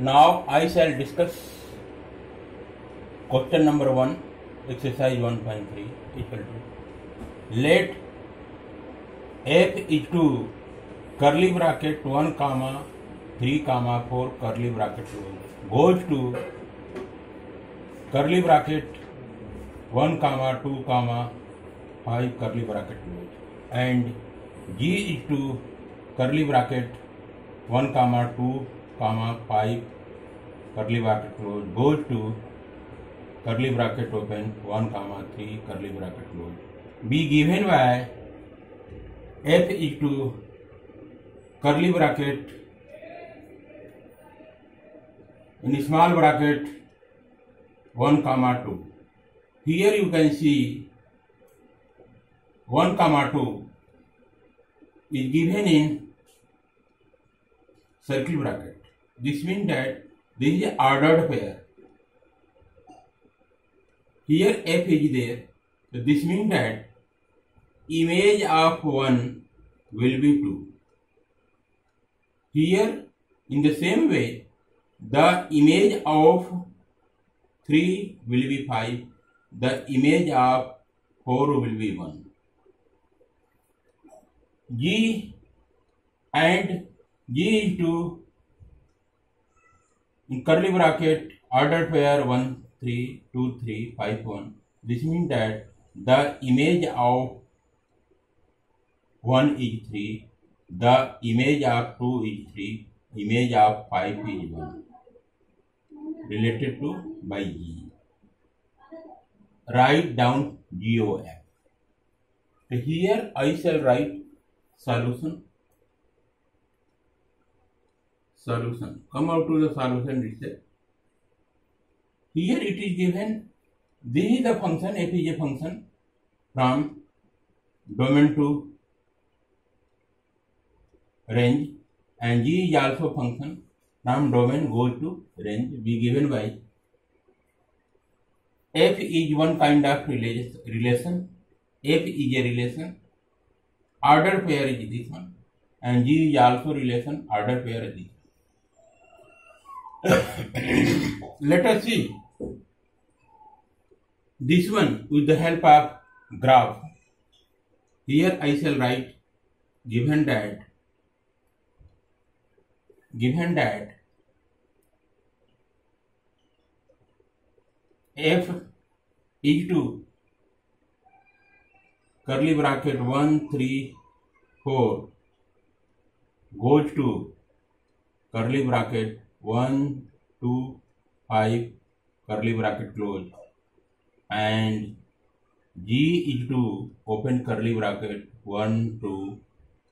Now I shall discuss question number 1, exercise 1.3 equal to let f is to curly bracket 1 comma 3 comma 4 curly bracket goes to curly bracket 1 comma 2 comma 5 curly bracket close, and g is to curly bracket 1 comma 2 comma 5 curly bracket close goes to curly bracket open 1 comma 3 curly bracket close. Be given by f is to curly bracket in small bracket 1 comma 2. Here you can see 1 comma 2 is given in circle bracket. This means that this is ordered pair. Here f is there. So this means that image of 1 will be 2. Here in the same way the image of 3 will be 5. The image of 4 will be 1. G and G is to in curly bracket ordered pair 1 3 2 3 5 1. This means that the image of 1 is 3, the image of 2 is 3, image of 5 is 1, related to by G. Write down GOF. So here I shall write solution. Come out to the solution itself. Here it is given, this is the function, f is a function from domain to range, and g is also function from domain goes to range. Be given by f is one kind of relation, f is a relation, ordered pair is this one, and g is also relation, ordered pair is this. Let us see this one with the help of graph. Here I shall write given that f is to curly bracket 1 3 4 goes to curly bracket 1 2 5 curly bracket close, and g is to open curly bracket 1 2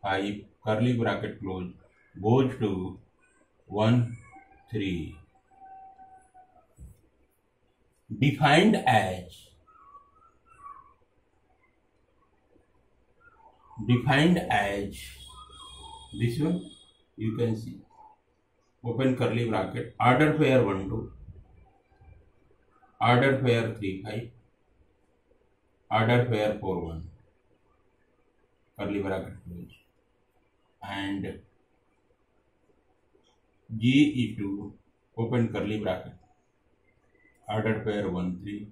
5 curly bracket close goes to 1 3. Defined as this one, you can see open curly bracket order pair 1 2, order pair 3 5, order pair 4 1 curly bracket close, and g is to open curly bracket order pair 1 3,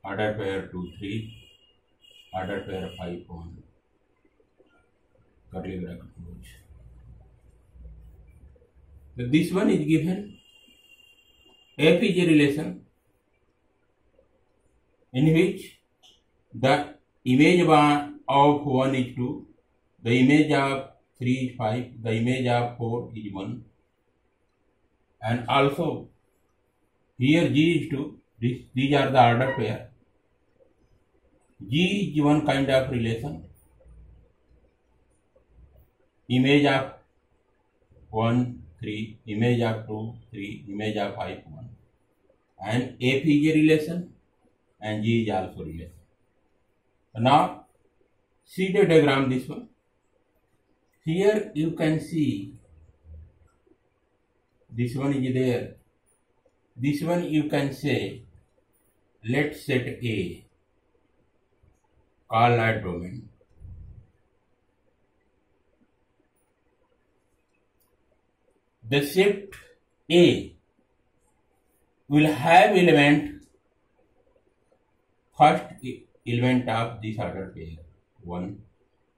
order pair 2 3, order pair 5 1 curly bracket close. So this one is given, f is a relation in which the image of 1 is 2, the image of 3 is 5, the image of 4 is 1, and also here g is to these are the order pair. G is one kind of relation, image of 1 3, image of 2 3, image of 5 1, and f is a relation and g is also relation. Now see the diagram, this one. Here you can see this one is there. This one you can say, let's set A, call that domain. The shift A will have first element of this order pair 1,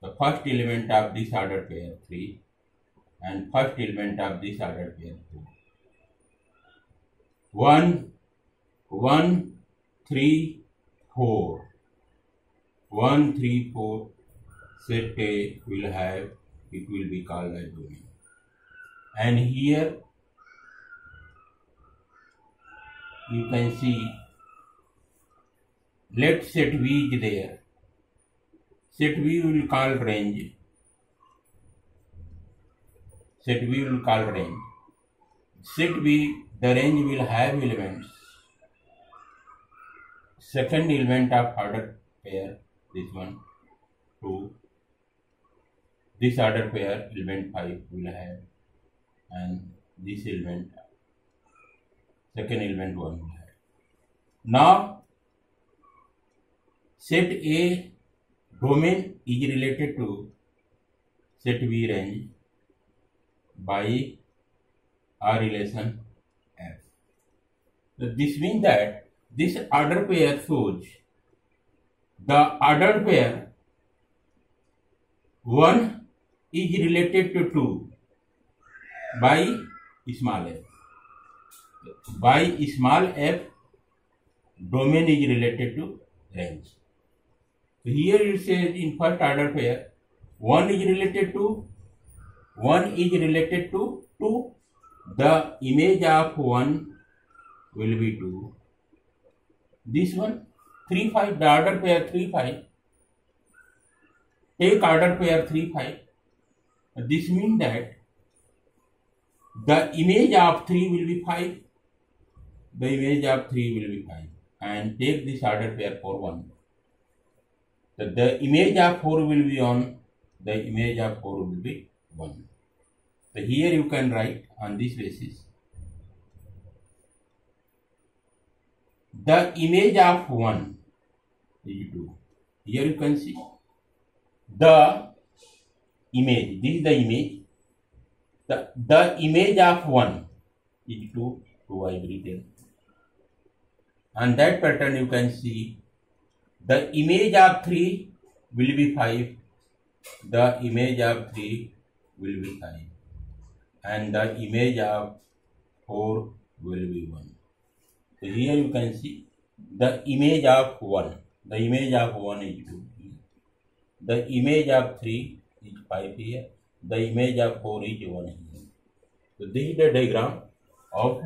the first element of this order pair 3, and first element of this order pair 2. 1, 1, 3, 4. 1, 3, 4. Set A will have, it will be called a domain. And here you can see, let set V is there. Set V will call range. Set V will call range. Set V, the range will have elements. Second element of order pair, this one, 2. This order pair, element 5 will have, and this element, second element 1 will have. Now, set A domain is related to set V range by a relation F. So this means that this order pair shows the order pair 1 is related to 2 by small f. By small f, domain is related to range. So here it says in first order pair 1 is related to 2. The image of 1 will be 2. This one 3, 5, the order pair 3, 5. Take order pair 3, 5. This means that the image of 3 will be 5. The image of 3 will be 5. And take this order pair 4, 1. So the image of 4 will be on, the image of 4 will be 1. So here you can write on this basis. The image of 1 is 2. Here you can see the image. This is the image. The image of 1 is 2 I have written. And that pattern you can see. The image of 3 will be 5. The image of 3 will be 5. And the image of 4 will be 1. So here you can see the image of 1. The image of 1 is 2. The image of 3 is 5 here. The image of 4 is 1 here. So this is the diagram of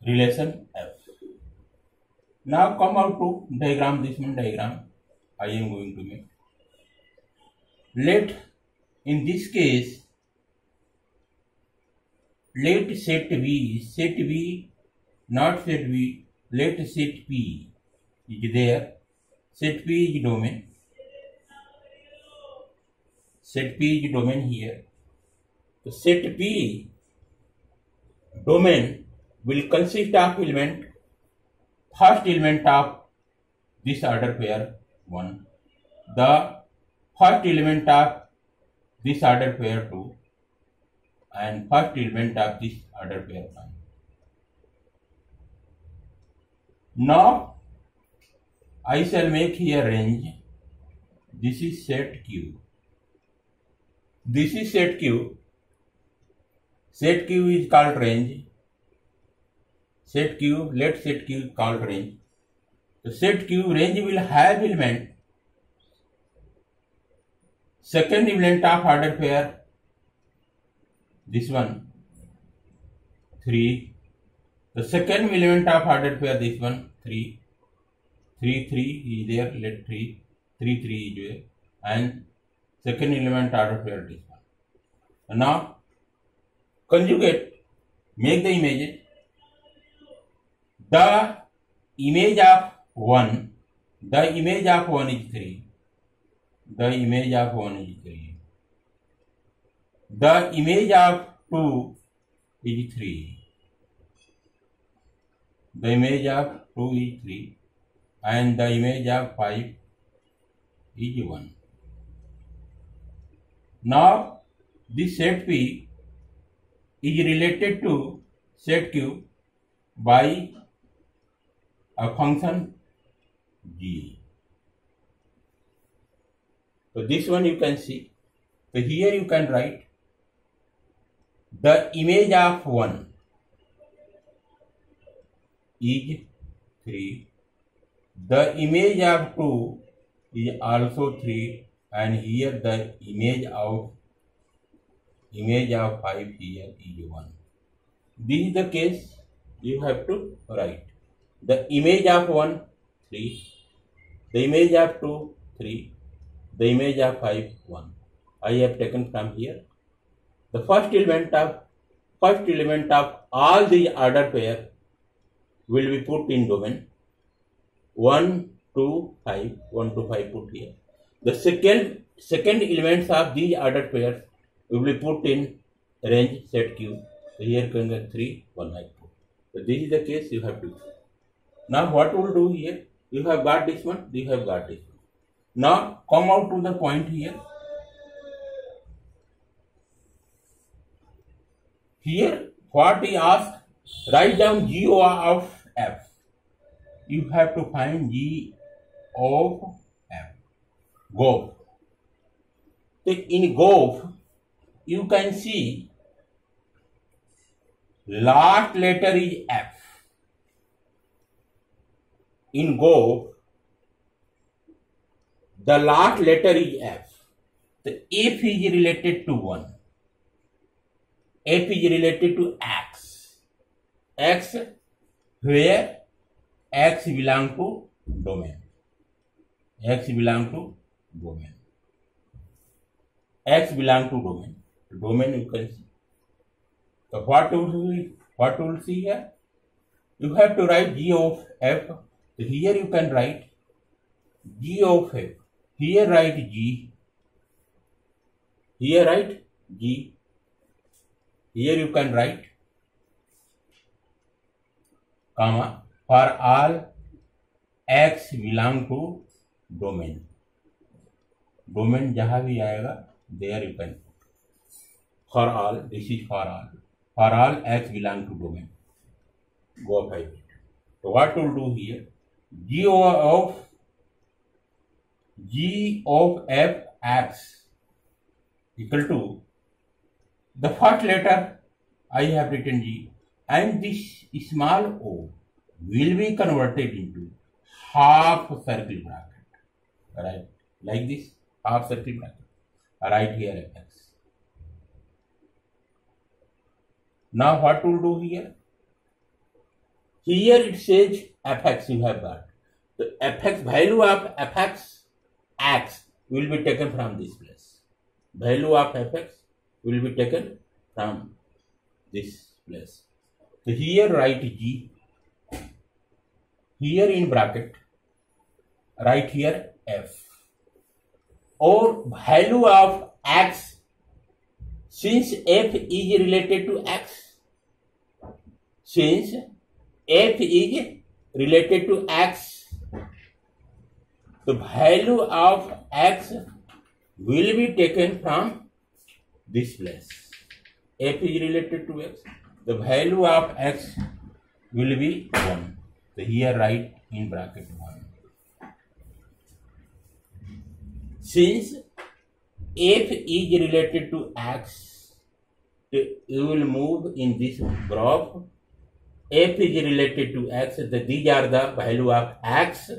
relation F. Now come out to diagram, this one diagram I am going to make. In this case, let set V, not set V, let set P is there. Set P is domain. Set P is domain here. So set P domain will consist of element, first element of this order pair 1, the first element of this order pair 2, and first element of this order pair 5. Now I shall make here range. This is set Q. This is set Q. Set Q is called range. Set Q, let set Q called range. So set Q range will have element. Second element of order pair, this one, 3. The second element of order pair, this one, 3. 3, 3 is there, let 3. 3, 3 is there. And second element order pair, this one. And now, conjugate, make the images. The image of 1 is 3. The image of 1 is 3. The image of 2 is 3. The image of 2 is 3. And the image of 5 is 1. Now, this set P is related to set q by a function g. So this one you can see. So here you can write the image of 1 is 3, the image of 2 is also 3, and here the image of 5 here is 1. This is the case you have to write. The image of 1 3, the image of 2 3, the image of 5 1. I have taken from here. The first element of all these order pair will be put in domain 1 2 5. 1 to 5 put here. The second elements of these order pairs will be put in range set q. So here can get 3 1 I put. So this is the case you have to do. Now what we'll do here? You have got this one. You have got this one. Now come out to the point here. Here what he asked, write down g of f. You have to find g of f. Go. So in go, you can see last letter is f. In go, the last letter is f. The f is related to 1. F is related to x. X where x belong to domain. X belong to domain. X belong to domain. Domain you can see. So what will see here? You have to write g of f. So here you can write g of f. Here write g. Here write g. Here you can write comma for all x belong to domain. Domain जहाँ भी आएगा there you can put. For all, this is for all. For all x belong to domain. Go by it. So what we'll do here? G of f x equal to the first letter I have written g, and this small o will be converted into half circle bracket. Right? Like this, half circle bracket. Right here fx. Now what we'll do here? Here it says fx you have got. The fx value of fx x will be taken from this place. Value of fx will be taken from this place. So here write g. Here in bracket write here f. Or value of x, since f is related to x. Since f is related to x, the value of x will be taken from this place. F is related to x. The value of x will be 1. So here write in bracket 1. Since f is related to x, you will move in this graph. F is related to x. These are the value of x. F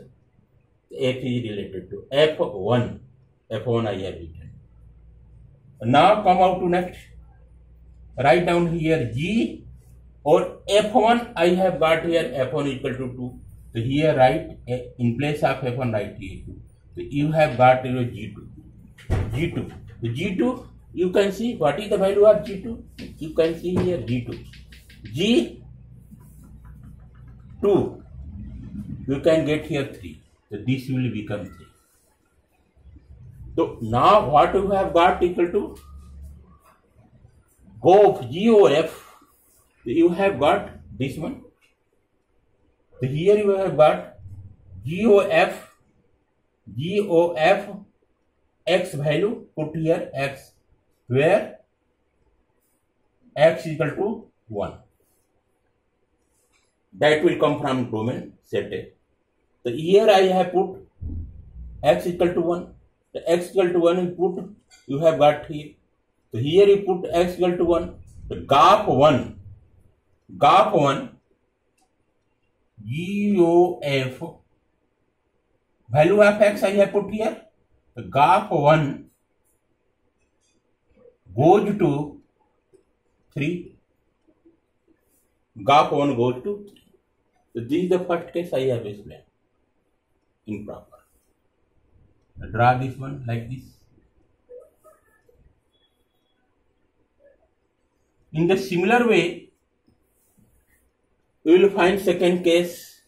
is related to f1. F1 I have written. Now come out to next. Write down here g, or f1 I have got here f1 equal to 2. So here write in place of f1 write here 2. So you have got your g2. G2. So g2 you can see what is the value of g2. You can see here g2. G2 you can get here 3. So this will become 3. So now what you have got equal to GOF. You have got this one. So here you have got GOF x value, put here x, where x equal to 1. that will come from domain set A. So here I have put x equal to 1. The x equal to 1 input you have got here. So here you put x equal to 1. The GOF 1, GOF, value of x I have put here. The GOF 1 goes to 3. GOF 1 goes to 3. So this is the first case I have explained. Improper. Draw this one like this. In the similar way, we will find second case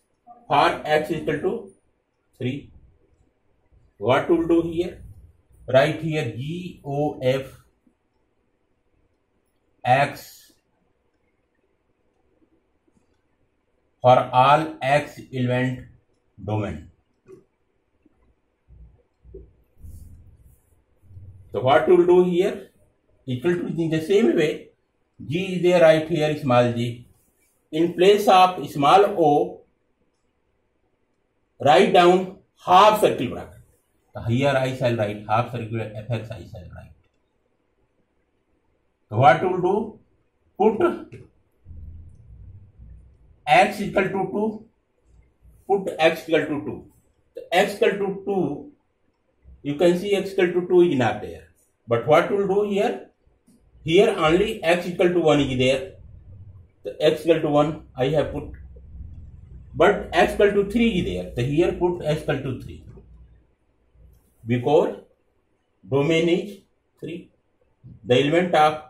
for x is equal to 3. What we will do here? Write here GOF x for all x element domain. So what we will do here? Equal to in the same way, G is there right here, small g. In place of small o, write down half circle bracket. So here I shall write half circle fx I shall write. So what we will do? Put x equal to 2. Put x equal to 2. So x equal to 2, you can see x equal to 2 is not there. But what we will do here? Here only x equal to 1 is there. The x equal to 1 I have put. But x equal to 3 is there. So here put x equal to 3. Because domain is 3. The element of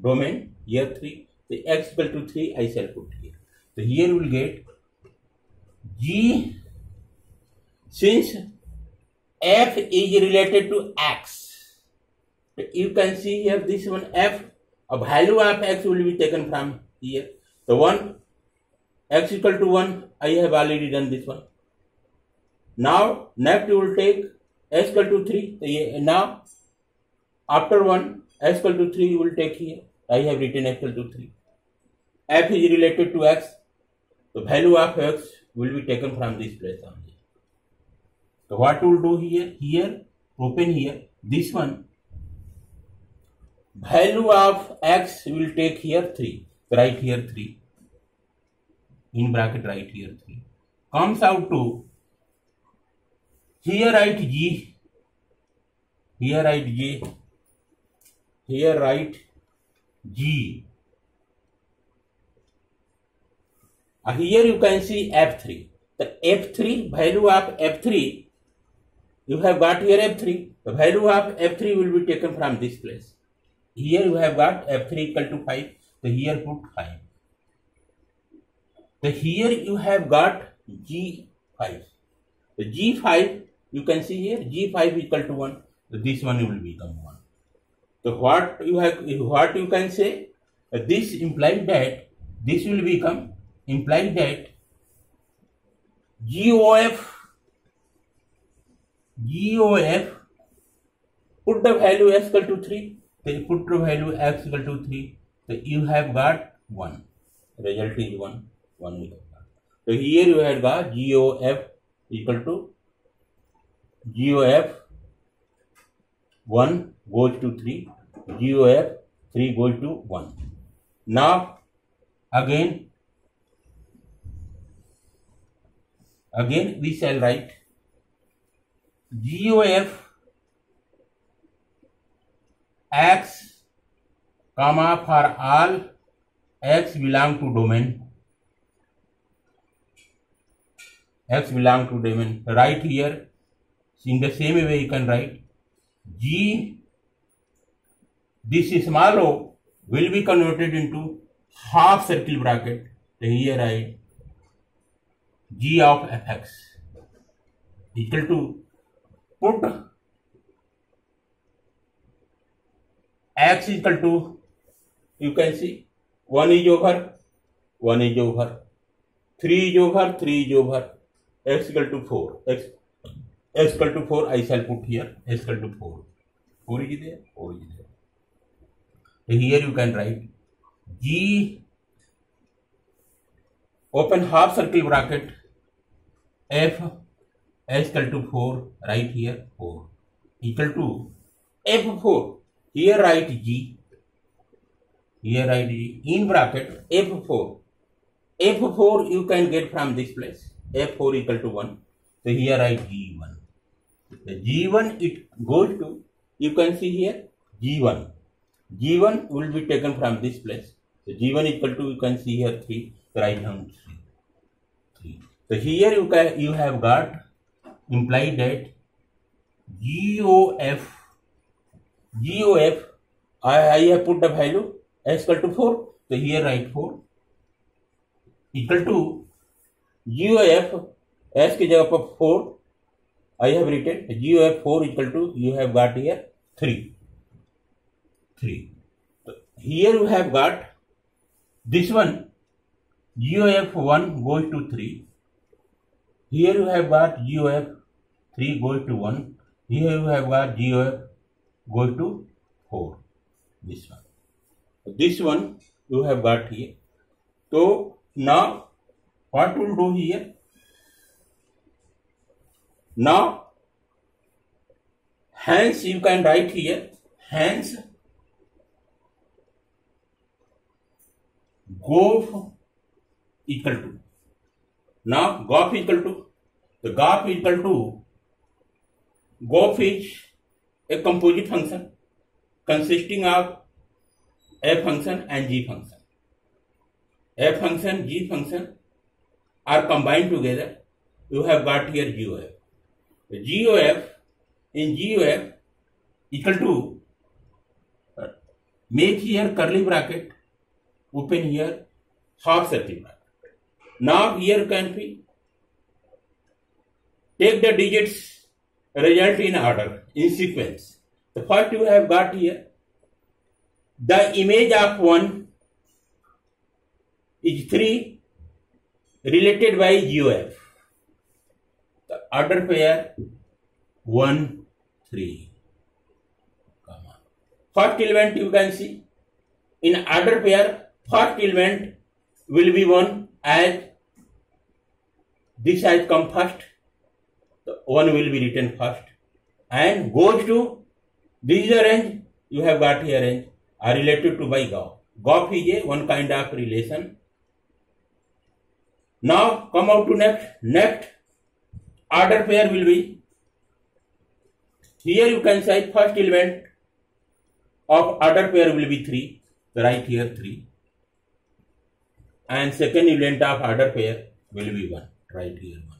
domain here 3. The x equal to 3 I shall put here. So here you will get G, since f is related to x. You can see here this one f, a value of x will be taken from here. The one x equal to 1, I have already done this one. Now next you will take x equal to 3. Now after 1 x equal to 3 you will take here. I have written x equal to 3. F is related to x. The value of x will be taken from this place only. So what we will do here? Here open here this one. Value of x will take here 3. Write here 3. In bracket write here 3. Comes out to, here write g. Here write g. Here write g. Here you can see f3. The f3, value of f3, you have got here f3. The value of f3 will be taken from this place. Here you have got f3 equal to 5. So here put 5. So here you have got g5. The g5 you can see here g5 equal to 1. So this one will become 1. So what you can say? This implies that this will become implies that GOF put the value x equal to 3. Then put the value x equal to 3. So you have got 1. Result is 1. 1 you have got. So here you have got GOF equal to GOF 1 goes to 3. GOF 3 goes to 1. Now again we shall write GOF x comma for all x belong to domain. X belong to domain. Right here in the same way you can write G, this small o will be converted into half circle bracket. So here I G of fx equal to put x equal to, you can see 1 is over, 1 is over, 3 is over, 3 is over, x equal to 4, x equal to 4 I shall put here, x equal to 4, 4 is there, 4 is there. So here you can write G open half circle bracket, f is equal to 4, write here 4, equal to f4, here write g, in bracket f4. f4 you can get from this place, f4 equal to 1, so here write g1. The g1 it goes to, you can see here g1. g1 will be taken from this place. So g1 equal to, you can see here 3, so write down 3. So here you have got implied that GOF, I have put the value s equal to 4, so here write 4 equal to GOF, s की जगह पर 4 I have written, GOF 4 equal to, you have got here 3. So here you have got this one, GOF 1 goes to 3. Here you have got GOF 3 goes to 1. Here you have got GOF goes to 4. This one you have got here. So now what we'll do here? Now hence you can write here, hence GOF equal to, now GOF equal to, the GOF equal to, GOF is a composite function consisting of f function and g function. F function, g function are combined together. You have got here GOF. The GOF, in GOF equal to, make here curly bracket, open here half circle bracket. Now here can be, take the digits result in order, in sequence. The first you have got here, the image of 1 is 3 related by GOF. The order pair 1, 3. First element you can see, in order pair, first element will be 1 as this has come first, the 1 will be written first and goes to, this is a range, you have got here range, are related to by GOF. GOF is a one kind of relation. Now come out to next order pair will be, here you can say first element of order pair will be 3, so write here 3, and second element of order pair will be 1, write here 1.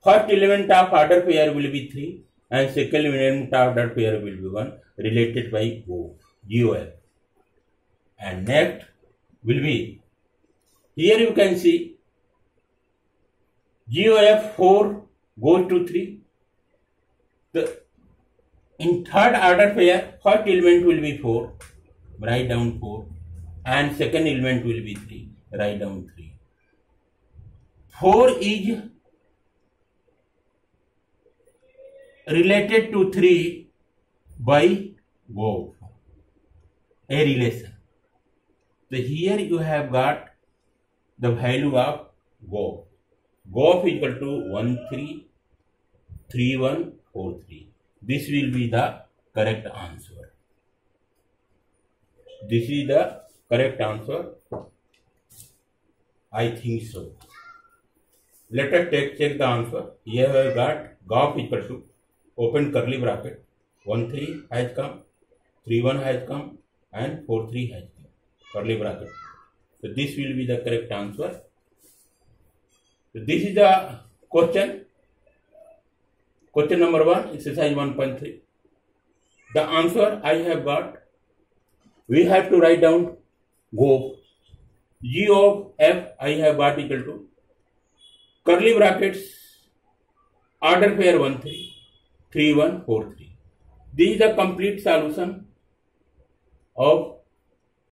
First element of order pair will be 3 and second element of order pair will be 1, related by GOF. And next will be, here you can see GOF 4 goes to 3. In third order pair, first element will be 4, write down 4, and second element will be 3, write down 3. 4 is related to 3 by GOF, a relation. So here you have got the value of GOF. GOF equal to 1, 3, 3, 1, 4, 3. This will be the correct answer. This is the correct answer. I think so. Let us check the answer. Here we have got GOF equal to, open curly bracket, 1, 3 has come, 3, 1 has come, and 4, 3 has come, curly bracket. So this will be the correct answer. So this is the question. Question number 1, exercise 1.3. The answer I have got, we have to write down GOF. G of F I have got equal to, curly brackets, order pair 1, 3, 3, 1, 4, 3. This is the complete solution of